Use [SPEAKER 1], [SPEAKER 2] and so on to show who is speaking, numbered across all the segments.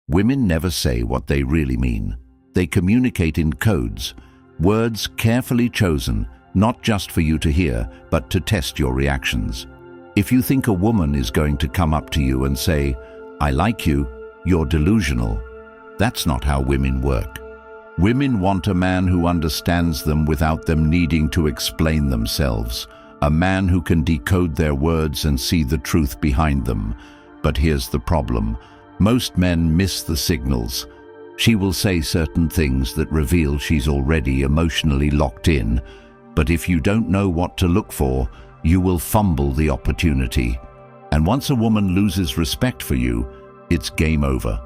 [SPEAKER 1] Women never say what they really mean. They communicate in codes, words carefully chosen, not just for you to hear, but to test your reactions. If you think a woman is going to come up to you and say, "I like you," you're delusional. That's not how women work. Women want a man who understands them without them needing to explain themselves. A man who can decode their words and see the truth behind them. But here's the problem. Most men miss the signals. She will say certain things that reveal she's already emotionally locked in. But if you don't know what to look for, you will fumble the opportunity. And once a woman loses respect for you, it's game over.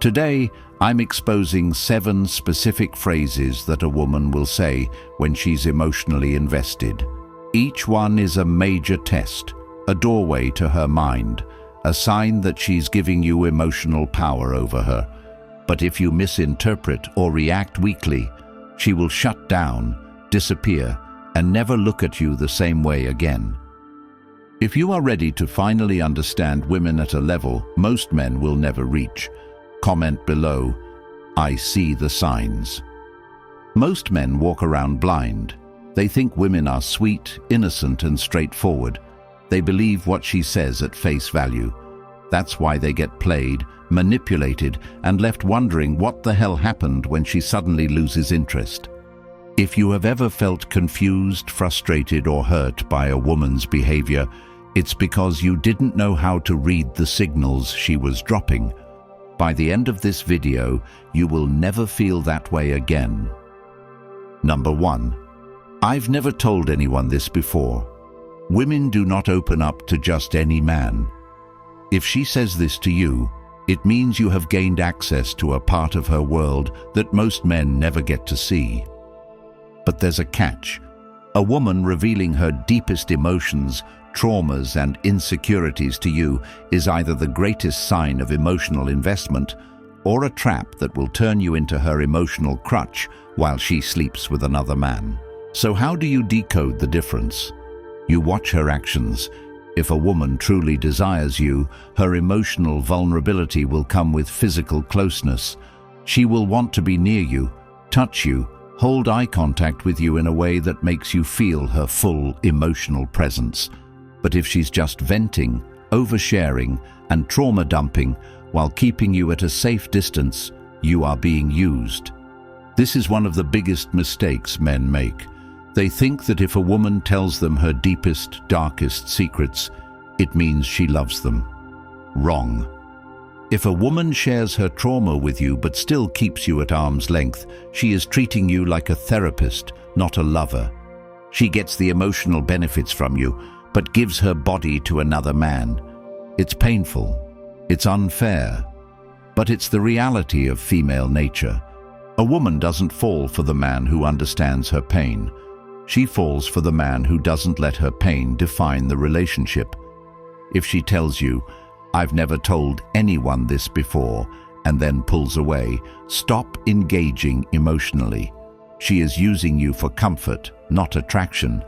[SPEAKER 1] Today, I'm exposing 7 specific phrases that a woman will say when she's emotionally invested. Each one is a major test, a doorway to her mind, a sign that she's giving you emotional power over her. But if you misinterpret or react weakly, she will shut down, disappear, and never look at you the same way again. If you are ready to finally understand women at a level most men will never reach, comment below, "I see the signs." Most men walk around blind. They think women are sweet, innocent, and straightforward. They believe what she says at face value. That's why they get played, manipulated, and left wondering what the hell happened when she suddenly loses interest. If you have ever felt confused, frustrated, or hurt by a woman's behavior, it's because you didn't know how to read the signals she was dropping. By the end of this video, you will never feel that way again. Number 1. I've never told anyone this before. Women do not open up to just any man. If she says this to you, it means you have gained access to a part of her world that most men never get to see. But there's a catch. A woman revealing her deepest emotions, traumas, and insecurities to you is either the greatest sign of emotional investment or a trap that will turn you into her emotional crutch while she sleeps with another man. So how do you decode the difference? You watch her actions. If a woman truly desires you, her emotional vulnerability will come with physical closeness. She will want to be near you, touch you, hold eye contact with you in a way that makes you feel her full emotional presence. But if she's just venting, oversharing, and trauma dumping while keeping you at a safe distance, you are being used. This is one of the biggest mistakes men make. They think that if a woman tells them her deepest, darkest secrets, it means she loves them. Wrong. If a woman shares her trauma with you but still keeps you at arm's length, she is treating you like a therapist, not a lover. She gets the emotional benefits from you, but gives her body to another man. It's painful. It's unfair. But it's the reality of female nature. A woman doesn't fall for the man who understands her pain. She falls for the man who doesn't let her pain define the relationship. If she tells you, "I've never told anyone this before," and then pulls away, stop engaging emotionally. She is using you for comfort, not attraction.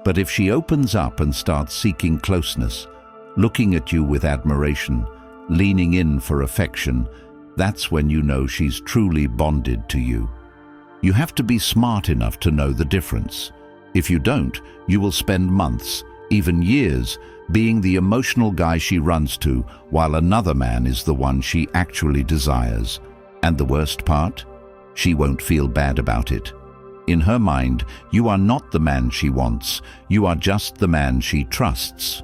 [SPEAKER 1] But if she opens up and starts seeking closeness, looking at you with admiration, leaning in for affection, that's when you know she's truly bonded to you. You have to be smart enough to know the difference. If you don't, you will spend months, even years, being the emotional guy she runs to, while another man is the one she actually desires. And the worst part? She won't feel bad about it. In her mind, you are not the man she wants, you are just the man she trusts.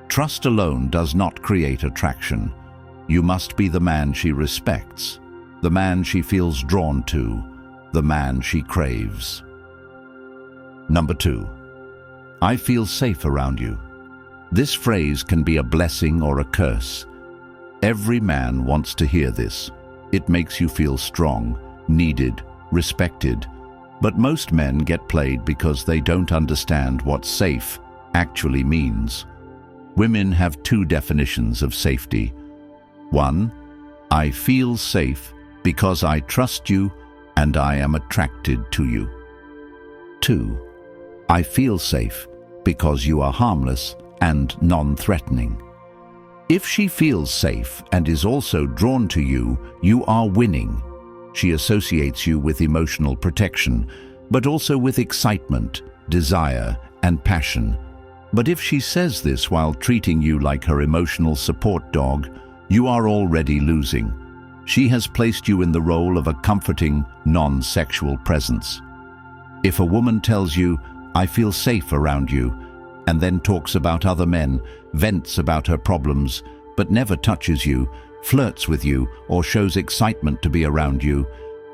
[SPEAKER 1] Trust alone does not create attraction. You must be the man she respects, the man she feels drawn to, the man she craves. Number 2. I feel safe around you. This phrase can be a blessing or a curse. Every man wants to hear this. It makes you feel strong, needed, respected. But most men get played because they don't understand what safe actually means. Women have 2 definitions of safety. 1. I feel safe because I trust you and I am attracted to you. 2. I feel safe because you are harmless and non-threatening. If she feels safe and is also drawn to you, you are winning. She associates you with emotional protection, but also with excitement, desire, and passion. But if she says this while treating you like her emotional support dog, you are already losing. She has placed you in the role of a comforting, non-sexual presence. If a woman tells you, "I feel safe around you," and then talks about other men, vents about her problems, but never touches you, flirts with you, or shows excitement to be around you,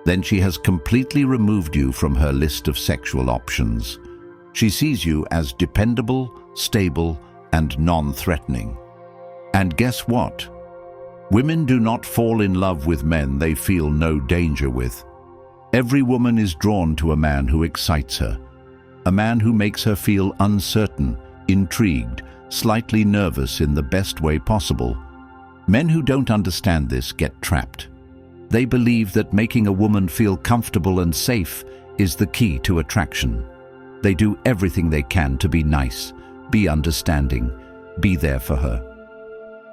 [SPEAKER 1] then she has completely removed you from her list of sexual options. She sees you as dependable, stable, and non-threatening. And guess what? Women do not fall in love with men they feel no danger with. Every woman is drawn to a man who excites her, a man who makes her feel uncertain, intrigued, slightly nervous in the best way possible. Men who don't understand this get trapped. They believe that making a woman feel comfortable and safe is the key to attraction. They do everything they can to be nice, be understanding, be there for her.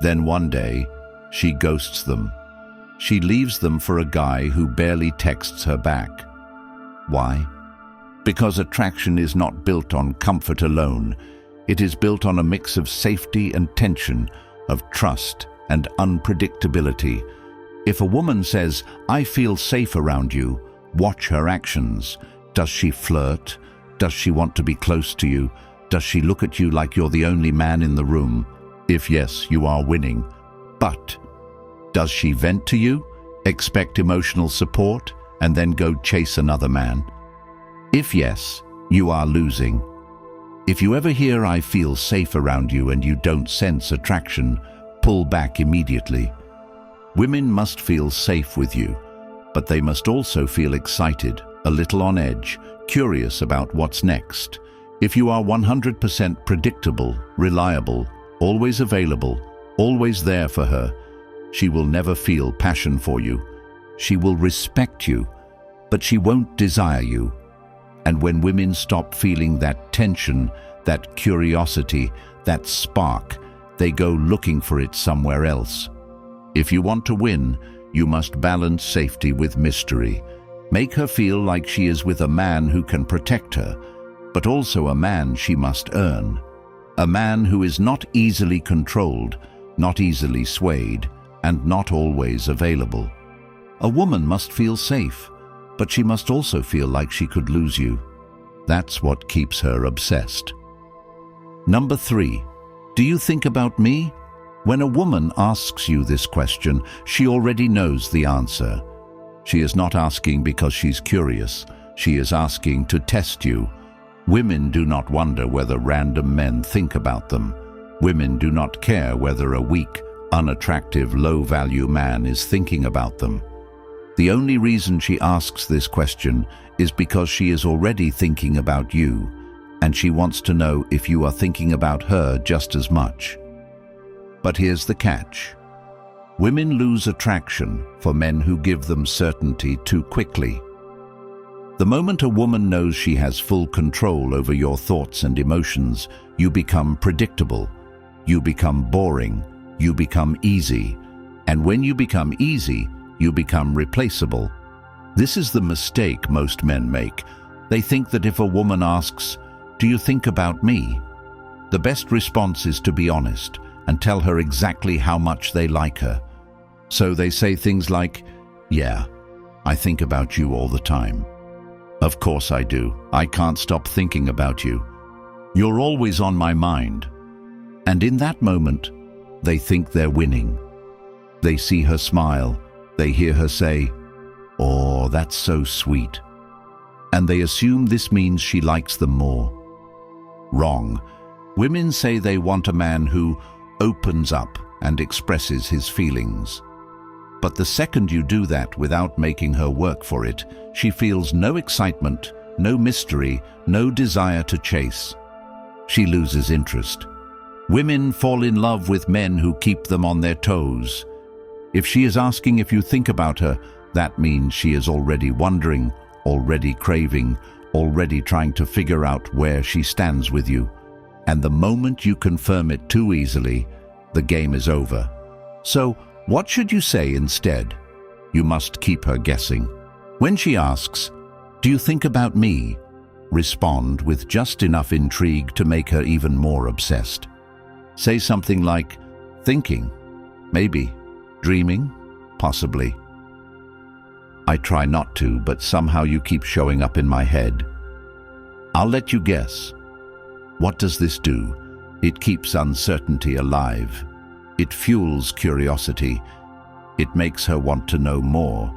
[SPEAKER 1] Then one day, she ghosts them. She leaves them for a guy who barely texts her back. Why? Because attraction is not built on comfort alone. It is built on a mix of safety and tension, of trust and unpredictability. If a woman says, "I feel safe around you," watch her actions. Does she flirt? Does she want to be close to you? Does she look at you like you're the only man in the room? If yes, you are winning. But does she vent to you, expect emotional support, and then go chase another man? If yes, you are losing. If you ever hear "I feel safe around you" and you don't sense attraction, pull back immediately. Women must feel safe with you, but they must also feel excited, a little on edge, curious about what's next. If you are 100% predictable, reliable, always available, always there for her, she will never feel passion for you. She will respect you, but she won't desire you. And when women stop feeling that tension, that curiosity, that spark, they go looking for it somewhere else. If you want to win, you must balance safety with mystery. Make her feel like she is with a man who can protect her, but also a man she must earn. A man who is not easily controlled, not easily swayed, and not always available. A woman must feel safe, but she must also feel like she could lose you. That's what keeps her obsessed. Number 3. Do you think about me? When a woman asks you this question, she already knows the answer. She is not asking because she's curious. She is asking to test you. Women do not wonder whether random men think about them. Women do not care whether a weak, unattractive, low-value man is thinking about them. The only reason she asks this question is because she is already thinking about you, and she wants to know if you are thinking about her just as much. But here's the catch. Women lose attraction for men who give them certainty too quickly. The moment a woman knows she has full control over your thoughts and emotions, you become predictable, you become boring, you become easy. And when you become easy, you become replaceable. This is the mistake most men make. They think that if a woman asks, "Do you think about me?" the best response is to be honest and tell her exactly how much they like her. So they say things like, "Yeah, I think about you all the time. Of course I do. I can't stop thinking about you. You're always on my mind." And in that moment, they think they're winning. They see her smile. They hear her say, "Oh, that's so sweet." And they assume this means she likes them more. Wrong. Women say they want a man who opens up and expresses his feelings. But the second you do that without making her work for it, she feels no excitement, no mystery, no desire to chase. She loses interest. Women fall in love with men who keep them on their toes. If she is asking if you think about her, that means she is already wondering, already craving, already trying to figure out where she stands with you. And the moment you confirm it too easily, The game is over. So, what should you say instead? You must keep her guessing. When she asks, "Do you think about me?" respond with just enough intrigue to make her even more obsessed. Say something like, "Thinking, maybe. Dreaming, possibly. I try not to, but somehow you keep showing up in my head. I'll let you guess." What does this do? It keeps uncertainty alive. It fuels curiosity. It makes her want to know more.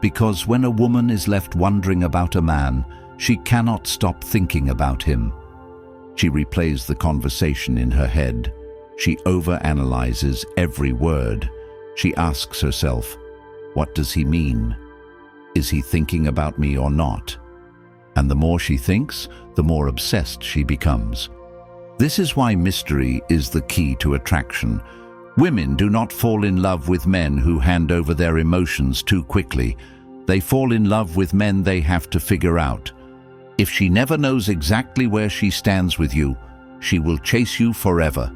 [SPEAKER 1] Because when a woman is left wondering about a man, she cannot stop thinking about him. She replays the conversation in her head. She overanalyzes every word. She asks herself, what does he mean? Is he thinking about me or not? And the more she thinks, the more obsessed she becomes. This is why mystery is the key to attraction. Women do not fall in love with men who hand over their emotions too quickly. They fall in love with men they have to figure out. If she never knows exactly where she stands with you, she will chase you forever.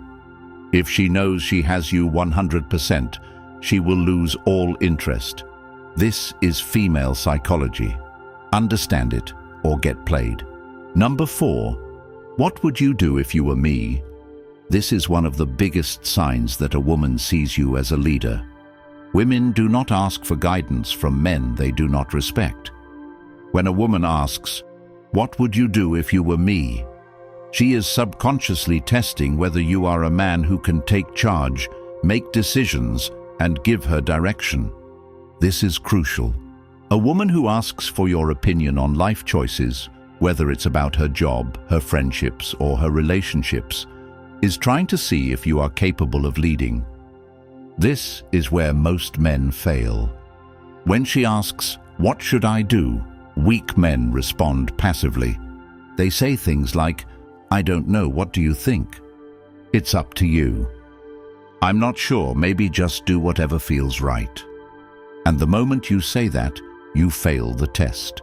[SPEAKER 1] If she knows she has you 100%, she will lose all interest. This is female psychology. Understand it or get played. Number 4. What would you do if you were me? This is one of the biggest signs that a woman sees you as a leader. Women do not ask for guidance from men they do not respect. When a woman asks, "What would you do if you were me?" she is subconsciously testing whether you are a man who can take charge, make decisions, and give her direction. This is crucial. A woman who asks for your opinion on life choices, whether it's about her job, her friendships, or her relationships, is trying to see if you are capable of leading. This is where most men fail. When she asks, "What should I do?" weak men respond passively. They say things like, "I don't know, what do you think?" "It's up to you." "I'm not sure, maybe just do whatever feels right." And the moment you say that, you fail the test.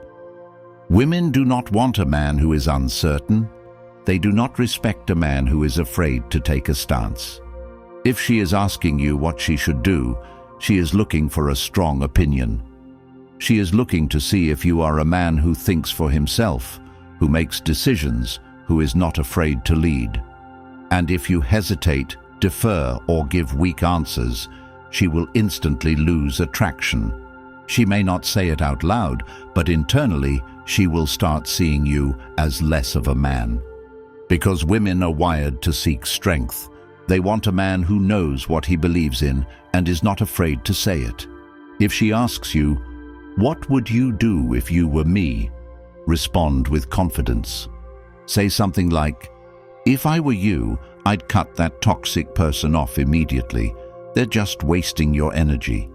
[SPEAKER 1] Women do not want a man who is uncertain. They do not respect a man who is afraid to take a stance. If she is asking you what she should do, she is looking for a strong opinion. She is looking to see if you are a man who thinks for himself, who makes decisions, who is not afraid to lead. And if you hesitate, defer, or give weak answers, she will instantly lose attraction. She may not say it out loud, but internally she will start seeing you as less of a man. Because women are wired to seek strength. They want a man who knows what he believes in and is not afraid to say it. If she asks you, "What would you do if you were me?" respond with confidence. Say something like, "If I were you, I'd cut that toxic person off immediately. They're just wasting your energy.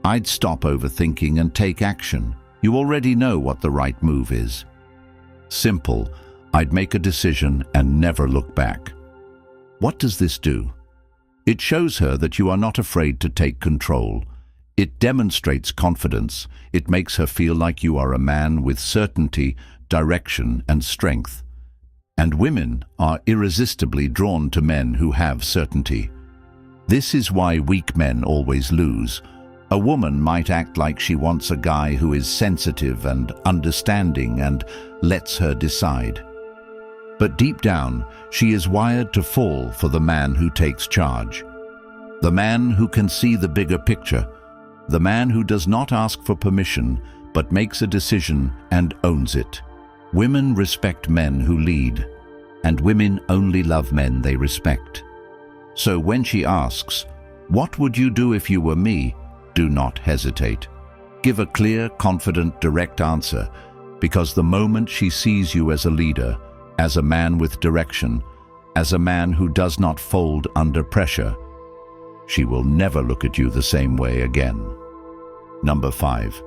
[SPEAKER 1] I'd stop overthinking and take action. You already know what the right move is." Simple. I'd make a decision and never look back. What does this do? It shows her that you are not afraid to take control. It demonstrates confidence. It makes her feel like you are a man with certainty, direction, and strength. And women are irresistibly drawn to men who have certainty. This is why weak men always lose. A woman might act like she wants a guy who is sensitive and understanding and lets her decide. But deep down, she is wired to fall for the man who takes charge. The man who can see the bigger picture. The man who does not ask for permission, but makes a decision and owns it. Women respect men who lead, and women only love men they respect. So when she asks, "What would you do if you were me?" do not hesitate. Give a clear, confident, direct answer, because the moment she sees you as a leader, as a man with direction, as a man who does not fold under pressure, she will never look at you the same way again. Number 5.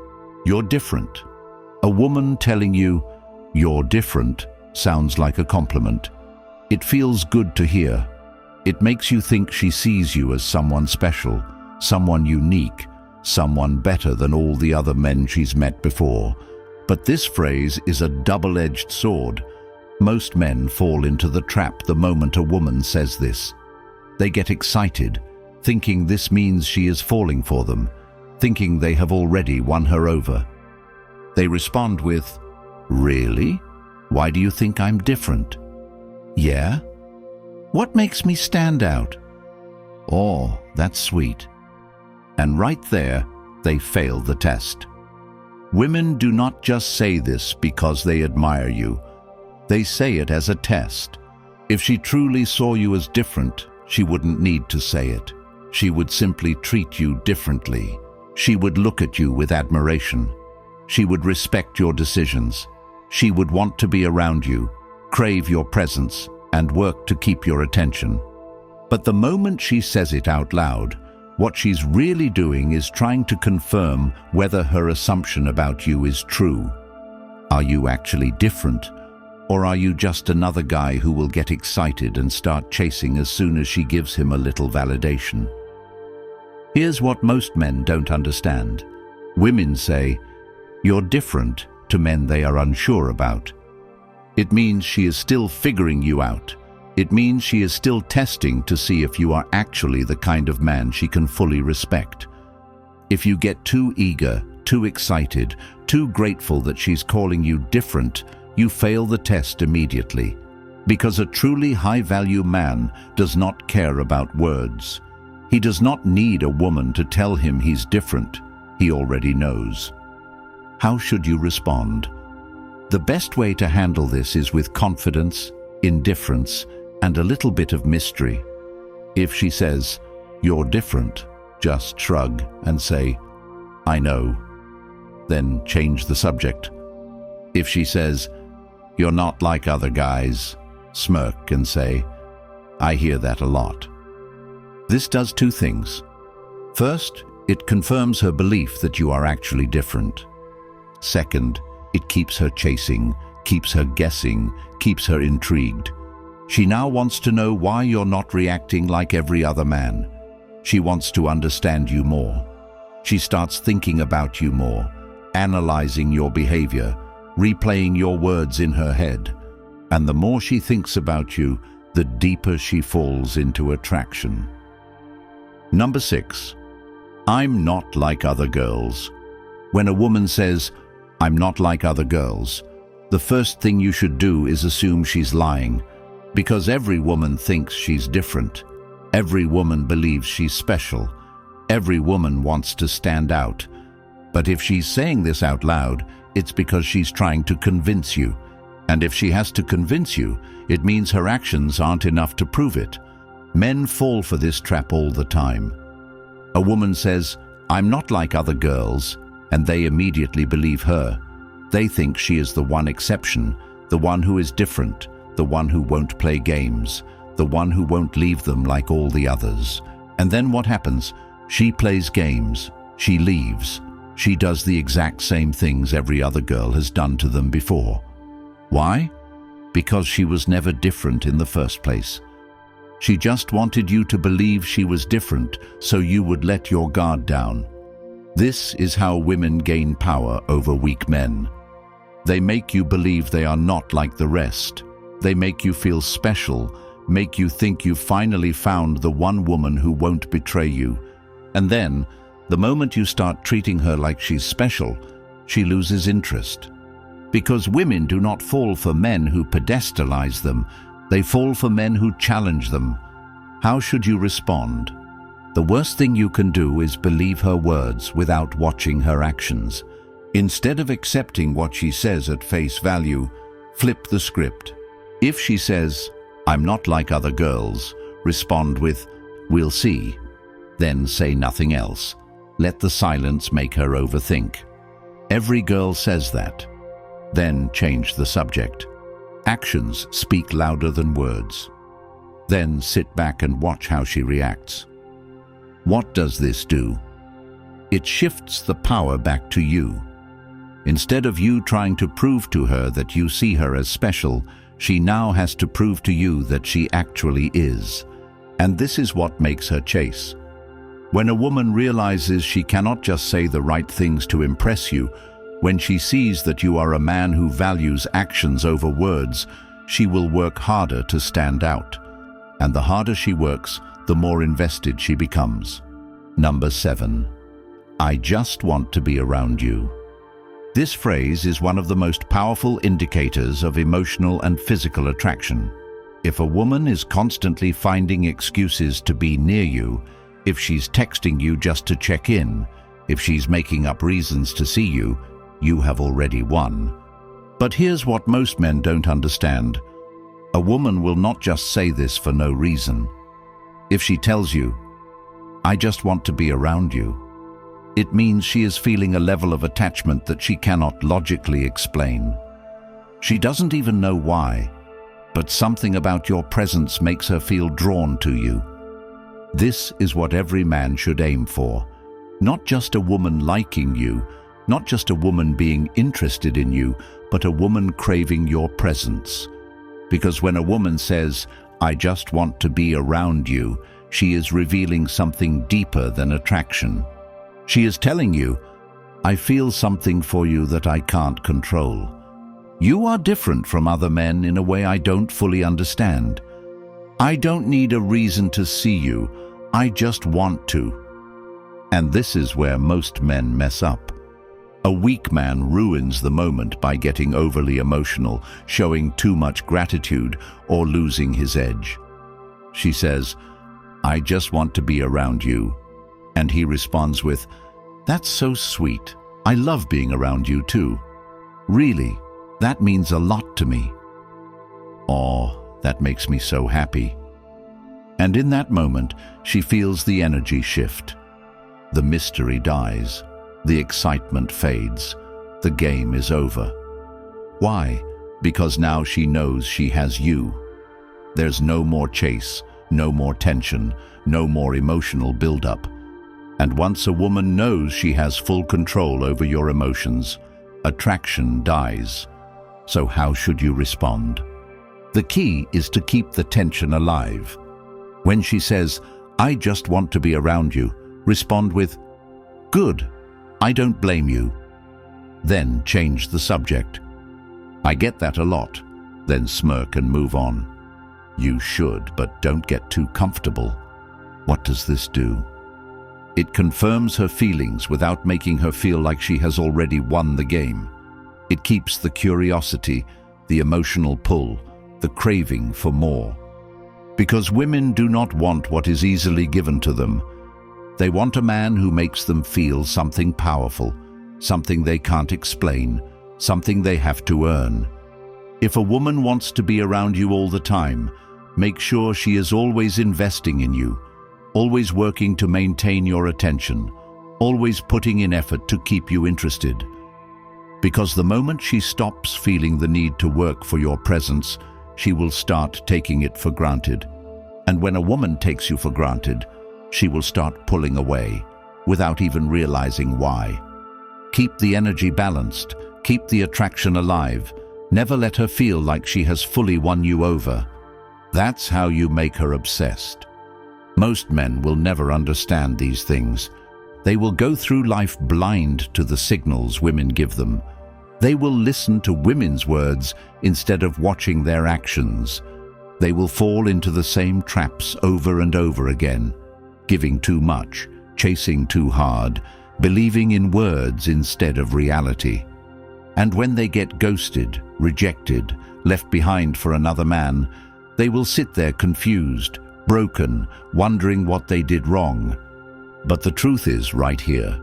[SPEAKER 1] You're different. A woman telling you, "You're different," sounds like a compliment. It feels good to hear. It makes you think she sees you as someone special, someone unique, someone better than all the other men she's met before. But this phrase is a double-edged sword. Most men fall into the trap the moment a woman says this. They get excited, thinking this means she is falling for them, thinking they have already won her over. They respond with, "Really? Why do you think I'm different?" "Yeah? What makes me stand out?" "Oh, that's sweet." And right there, they fail the test. Women do not just say this because they admire you. They say it as a test. If she truly saw you as different, she wouldn't need to say it. She would simply treat you differently. She would look at you with admiration. She would respect your decisions. She would want to be around you, crave your presence, and work to keep your attention. But the moment she says it out loud, what she's really doing is trying to confirm whether her assumption about you is true. Are you actually different? Or are you just another guy who will get excited and start chasing as soon as she gives him a little validation? Here's what most men don't understand. Women say, "You're different," to men they are unsure about. It means she is still figuring you out. It means she is still testing to see if you are actually the kind of man she can fully respect. If you get too eager, too excited, too grateful that she's calling you different, you fail the test immediately. Because a truly high-value man does not care about words. He does not need a woman to tell him he's different. He already knows. How should you respond? The best way to handle this is with confidence, indifference, and a little bit of mystery. If she says, "You're different," just shrug and say, "I know." Then change the subject. If she says, "You're not like other guys," smirk and say, "I hear that a lot." This does two things. First, it confirms her belief that you are actually different. Second, it keeps her chasing, keeps her guessing, keeps her intrigued. She now wants to know why you're not reacting like every other man. She wants to understand you more. She starts thinking about you more, analyzing your behavior, replaying your words in her head. And the more she thinks about you, the deeper she falls into attraction. Number 6, I'm not like other girls. When a woman says, "I'm not like other girls," the first thing you should do is assume she's lying. Because every woman thinks she's different. Every woman believes she's special. Every woman wants to stand out. But if she's saying this out loud, it's because she's trying to convince you. And if she has to convince you, it means her actions aren't enough to prove it. Men fall for this trap all the time. A woman says, "I'm not like other girls," and they immediately believe her. They think she is the one exception, the one who is different, the one who won't play games, the one who won't leave them like all the others. And then what happens? She plays games. She leaves. She does the exact same things every other girl has done to them before. Why? Because she was never different in the first place. She just wanted you to believe she was different so you would let your guard down. This is how women gain power over weak men. They make you believe they are not like the rest. They make you feel special, make you think you finally found the one woman who won't betray you. And then, the moment you start treating her like she's special, she loses interest. Because women do not fall for men who pedestalize them, they fall for men who challenge them. How should you respond? The worst thing you can do is believe her words without watching her actions. Instead of accepting what she says at face value, flip the script. If she says, "I'm not like other girls," respond with, "We'll see." Then say nothing else. Let the silence make her overthink. Every girl says that. Then change the subject. Actions speak louder than words. Then sit back and watch how she reacts. What does this do? It shifts the power back to you. Instead of you trying to prove to her that you see her as special, she now has to prove to you that she actually is. And this is what makes her chase. When a woman realizes she cannot just say the right things to impress you, when she sees that you are a man who values actions over words, she will work harder to stand out. And the harder she works, the more invested she becomes. Number 7. I just want to be around you. This phrase is one of the most powerful indicators of emotional and physical attraction. If a woman is constantly finding excuses to be near you, if she's texting you just to check in, if she's making up reasons to see you, you have already won. But here's what most men don't understand. A woman will not just say this for no reason. If she tells you, I just want to be around you, it means she is feeling a level of attachment that she cannot logically explain. She doesn't even know why, but something about your presence makes her feel drawn to you. This is what every man should aim for. Not just a woman liking you, not just a woman being interested in you, but a woman craving your presence. Because when a woman says, I just want to be around you, she is revealing something deeper than attraction. She is telling you, I feel something for you that I can't control. You are different from other men in a way I don't fully understand. I don't need a reason to see you, I just want to. And this is where most men mess up. A weak man ruins the moment by getting overly emotional, showing too much gratitude, or losing his edge. She says, I just want to be around you. And he responds with, that's so sweet. I love being around you too. Really, that means a lot to me. Oh, that makes me so happy. And in that moment, she feels the energy shift. The mystery dies. The excitement fades. The game is over. Why? Because now she knows she has you. There's no more chase, no more tension, no more emotional buildup. And once a woman knows she has full control over your emotions, attraction dies. So how should you respond? The key is to keep the tension alive. When she says, I just want to be around you, respond with, good, I don't blame you. Then change the subject. I get that a lot. Then smirk and move on. You should, but don't get too comfortable. What does this do? It confirms her feelings without making her feel like she has already won the game. It keeps the curiosity, the emotional pull, the craving for more. Because women do not want what is easily given to them. They want a man who makes them feel something powerful, something they can't explain, something they have to earn. If a woman wants to be around you all the time, make sure she is always investing in you, always working to maintain your attention, always putting in effort to keep you interested. Because the moment she stops feeling the need to work for your presence, she will start taking it for granted. And when a woman takes you for granted, she will start pulling away, without even realizing why. Keep the energy balanced, keep the attraction alive, never let her feel like she has fully won you over. That's how you make her obsessed. Most men will never understand these things. They will go through life blind to the signals women give them. They will listen to women's words instead of watching their actions. They will fall into the same traps over and over again, giving too much, chasing too hard, believing in words instead of reality. And when they get ghosted, rejected, left behind for another man, they will sit there confused, broken, wondering what they did wrong. But the truth is right here.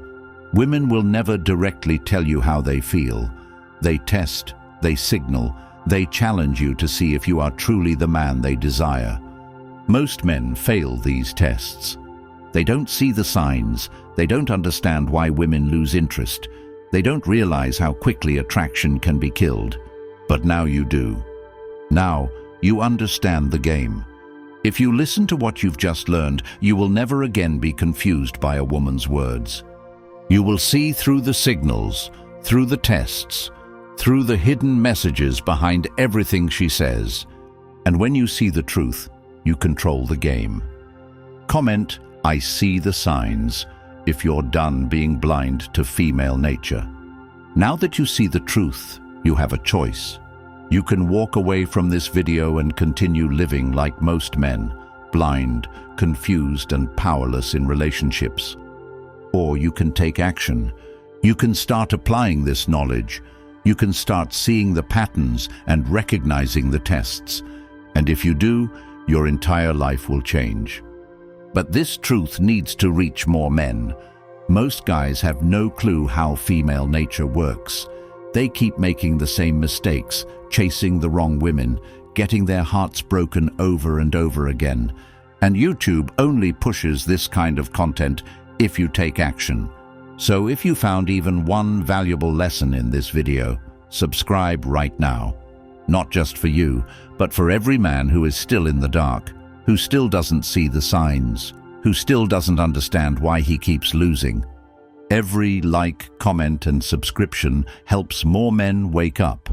[SPEAKER 1] Women will never directly tell you how they feel. They test, they signal, they challenge you to see if you are truly the man they desire. Most men fail these tests. They don't see the signs, they don't understand why women lose interest, they don't realize how quickly attraction can be killed. But now you do. Now you understand the game. If you listen to what you've just learned, you will never again be confused by a woman's words. You will see through the signals, through the tests, through the hidden messages behind everything she says. And when you see the truth, you control the game. Comment, I see the signs, if you're done being blind to female nature. Now that you see the truth, you have a choice. You can walk away from this video and continue living like most men, blind, confused, and powerless in relationships. Or you can take action. You can start applying this knowledge. You can start seeing the patterns and recognizing the tests. And if you do, your entire life will change. But this truth needs to reach more men. Most guys have no clue how female nature works. They keep making the same mistakes, chasing the wrong women, getting their hearts broken over and over again. And YouTube only pushes this kind of content if you take action. So if you found even one valuable lesson in this video, subscribe right now. Not just for you, but for every man who is still in the dark, who still doesn't see the signs, who still doesn't understand why he keeps losing. Every like, comment, and subscription helps more men wake up.